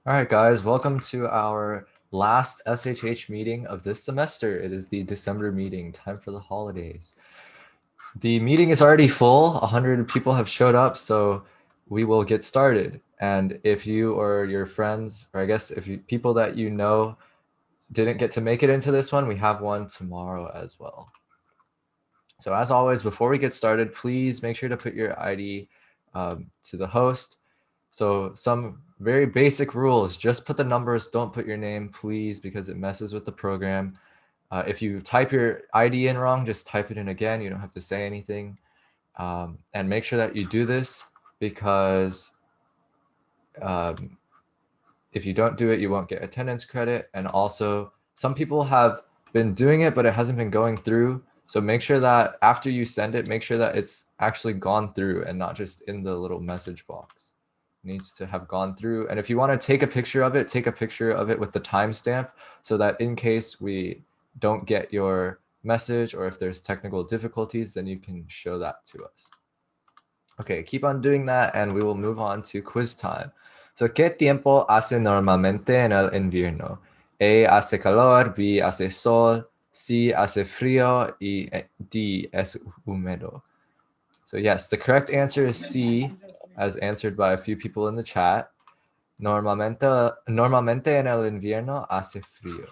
All right, guys, welcome to our last SHH meeting of this semester. It is the December meeting, time for the holidays. The meeting is already full. 100 people have showed up, so we will get started. And if you or your friends, or I guess if you, people that you know didn't get to make it into this one, we have one tomorrow as well. So as always, before we get started, please make sure to put your ID to the host. So some very basic rules, just put the numbers, don't put your name, please, because it messes with the program. If you type your ID in wrong, just type it in again. You don't have to say anything. And make sure that you do this because if you don't do it, you won't get attendance credit. And also some people have been doing it, but it hasn't been going through. So make sure that after you send it, make sure that it's actually gone through and not just in the little message box. It needs to have gone through. And if you want to take a picture of it, take a picture of it with the timestamp so that in case we don't get your message or if there's technical difficulties, then you can show that to us. Okay, keep on doing that and we will move on to quiz time. So, ¿qué tiempo hace normalmente en el invierno? A, hace calor, B, hace sol, C, hace frío, y D, es húmedo. So yes, the correct answer is C, as answered by a few people in the chat. Normalmente en el invierno hace frío.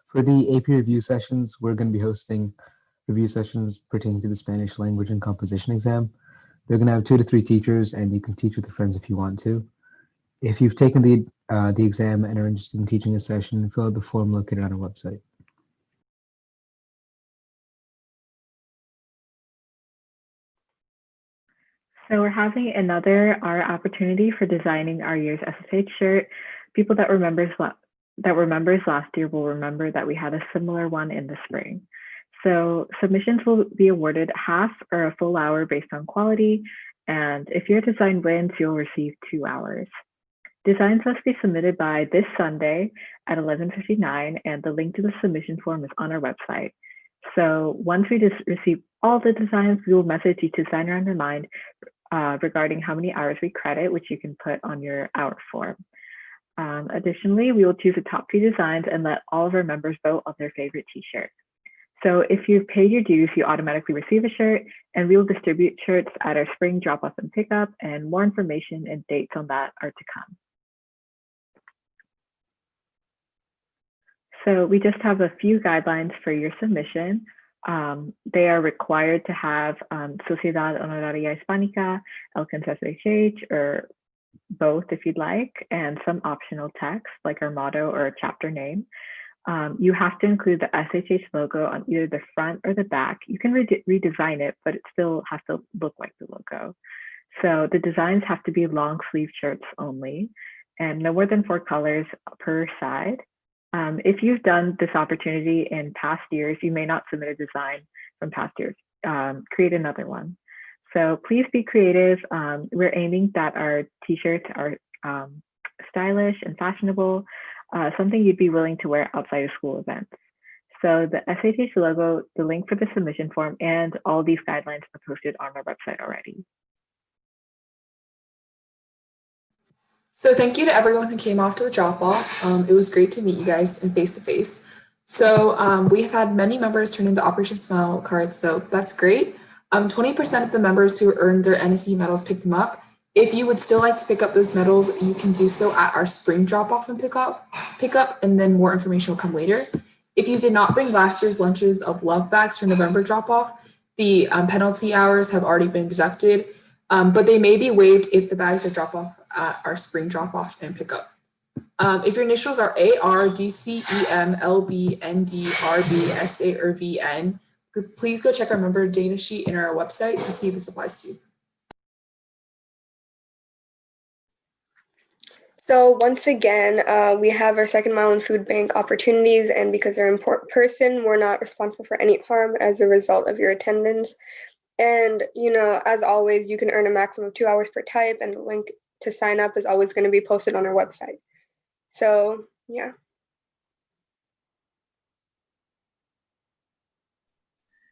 For the AP review sessions, we're going to be hosting review sessions pertaining to the Spanish language and composition exam. They're going to have 2 to 3 teachers, and you can teach with your friends if you want to. If you've taken the exam and are interested in teaching a session, fill out the form located on our website. So we're having another our opportunity for designing our year's SSH shirt. People that were members last year will remember that we had a similar one in the spring. So submissions will be awarded half or a full hour based on quality. And if your design wins, you'll receive 2 hours. Designs must be submitted by this Sunday at 11:59, and the link to the submission form is on our website. So once we just receive all the designs, we will message each designer on your mind regarding how many hours we credit, which you can put on your hour form. Additionally, we will choose the top 2 designs and let all of our members vote on their favorite t-shirt. So if you've paid your dues, you automatically receive a shirt, and we will distribute shirts at our spring drop-off and pickup, and more information and dates on that are to come. So we just have a few guidelines for your submission. They are required to have Sociedad Honoraria Hispánica, Elkins SHH, or both if you'd like, and some optional text like our motto or a chapter name. You have to include the SHH logo on either the front or the back. You can redesign it, but it still has to look like the logo. So the designs have to be long sleeve shirts only, and no more than 4 colors per side. If you've done this opportunity in past years, you may not submit a design from past years. Create another one. So please be creative. We're aiming that our t-shirts are stylish and fashionable, something you'd be willing to wear outside of school events. So the SHH logo, the link for the submission form, and all these guidelines are posted on our website already. So thank you to everyone who came off to the drop-off. It was great to meet you guys in face-to-face. So we have had many members turn in the Operation Smile cards, so that's great. 20% of the members who earned their NSE medals picked them up. If you would still like to pick up those medals, you can do so at our spring drop-off and pickup, and then more information will come later. If you did not bring last year's lunches of love bags for November drop-off, the penalty hours have already been deducted, but they may be waived if the bags are dropped off at our spring drop-off and pickup. If your initials are A, R, D, C, E, M, L, B, N, D, R, B, S, A, or V, N, please go check our member data sheet in our website to see if this applies to you. So once again, we have our Second Mile and Food Bank opportunities, and because they're in person, we're not responsible for any harm as a result of your attendance. And, you know, as always, you can earn a maximum of 2 hours per type, and the link to sign up is always going to be posted on our website. So, yeah.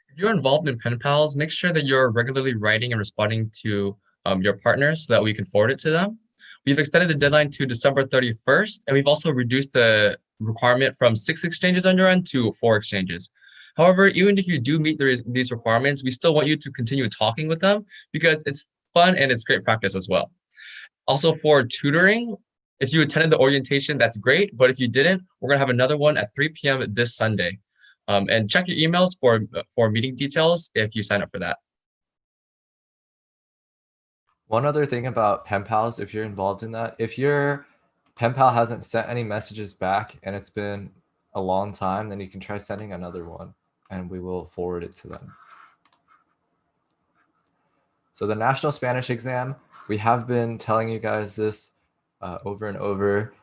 If you're involved in pen pals, make sure that you're regularly writing and responding to your partners so that we can forward it to them. We've extended the deadline to December 31st, and we've also reduced the requirement from 6 exchanges on your end to 4 exchanges. However, even if you do meet these requirements, we still want you to continue talking with them because it's fun and it's great practice as well. Also for tutoring, if you attended the orientation, that's great. But if you didn't, we're gonna have another one at 3 p.m. this Sunday. And check your emails for meeting details if you sign up for that. One other thing about pen pals, if you're involved in that, if your pen pal hasn't sent any messages back and it's been a long time, then you can try sending another one and we will forward it to them. So the National Spanish exam, we have been telling you guys this over and over.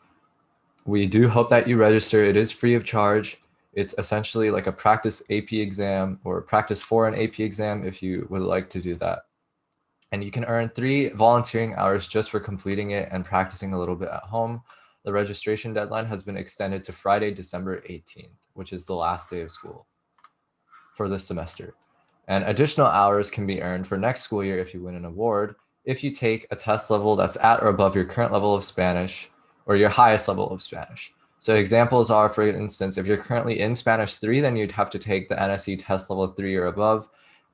We do hope that you register. It is free of charge. It's essentially like a practice AP exam or practice for an AP exam if you would like to do that. And you can earn 3 volunteering hours just for completing it and practicing a little bit at home. The registration deadline has been extended to Friday, December 18th, which is the last day of school for this semester. And additional hours can be earned for next school year if you win an award, if you take a test level that's at or above your current level of Spanish or your highest level of Spanish. So examples are, for instance, if you're currently in Spanish 3, then you'd have to take the NSE test level 3 or above.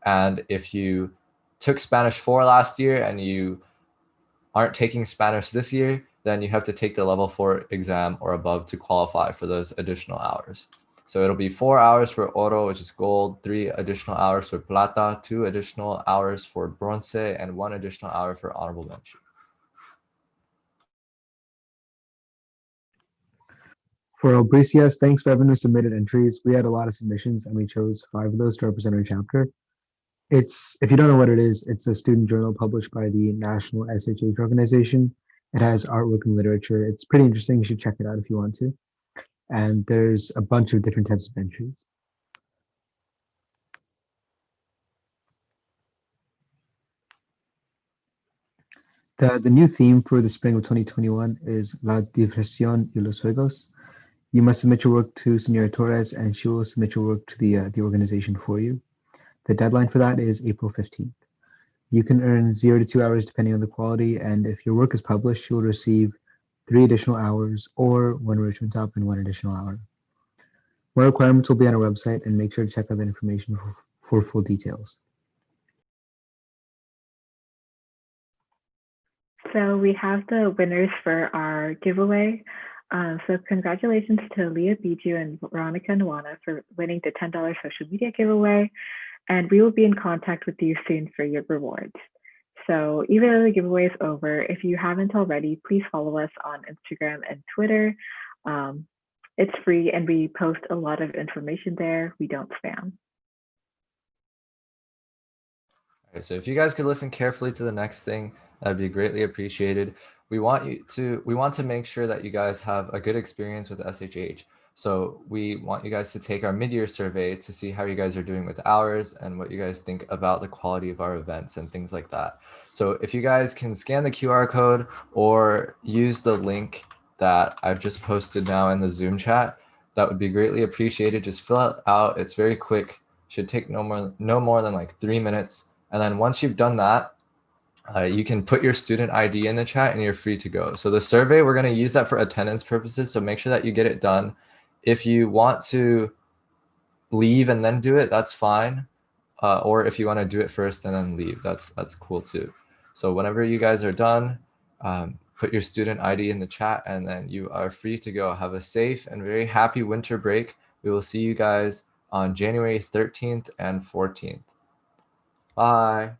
And if you took Spanish 4 last year and you aren't taking Spanish this year, then you have to take the level 4 exam or above to qualify for those additional hours. So it'll be 4 hours for oro, which is gold, 3 additional hours for plata, 2 additional hours for bronce, and 1 additional hour for honorable mention. For Albricias, thanks for everyone who submitted entries. We had a lot of submissions and we chose 5 of those to represent our chapter. If you don't know what it is, it's a student journal published by the National SHH organization. It has artwork and literature. It's pretty interesting. You should check it out if you want to. And there's a bunch of different types of entries. The new theme for the spring of 2021 is La Diversión y los Juegos. You must submit your work to Senora Torres and she will submit your work to the organization for you. The deadline for that is April 15th. You can earn 0 to 2 hours depending on the quality, and if your work is published, you will receive 3 additional hours or 1 enrichment up and 1 additional hour. More requirements will be on our website, and make sure to check out that information for full details. So we have the winners for our giveaway. So congratulations to Leah Biju and Veronica Nwana for winning the $10 social media giveaway. And we will be in contact with you soon for your rewards. So even though the giveaway is over, if you haven't already, please follow us on Instagram and Twitter. It's free and we post a lot of information there. We don't spam. Okay, so if you guys could listen carefully to the next thing, that'd be greatly appreciated. We want to make sure that you guys have a good experience with SHH. So we want you guys to take our mid-year survey to see how you guys are doing with ours and what you guys think about the quality of our events and things like that. So if you guys can scan the QR code or use the link that I've just posted now in the Zoom chat, that would be greatly appreciated. Just fill it out. It's very quick. Should take no more than like 3 minutes. And then once you've done that, you can put your student ID in the chat and you're free to go. So the survey, we're going to use that for attendance purposes. So make sure that you get it done. If you want to leave and then do it, that's fine. Or if you want to do it first and then leave, that's cool too. So whenever you guys are done, put your student ID in the chat and then you are free to go. Have a safe and very happy winter break. We will see you guys on January 13th and 14th. Bye.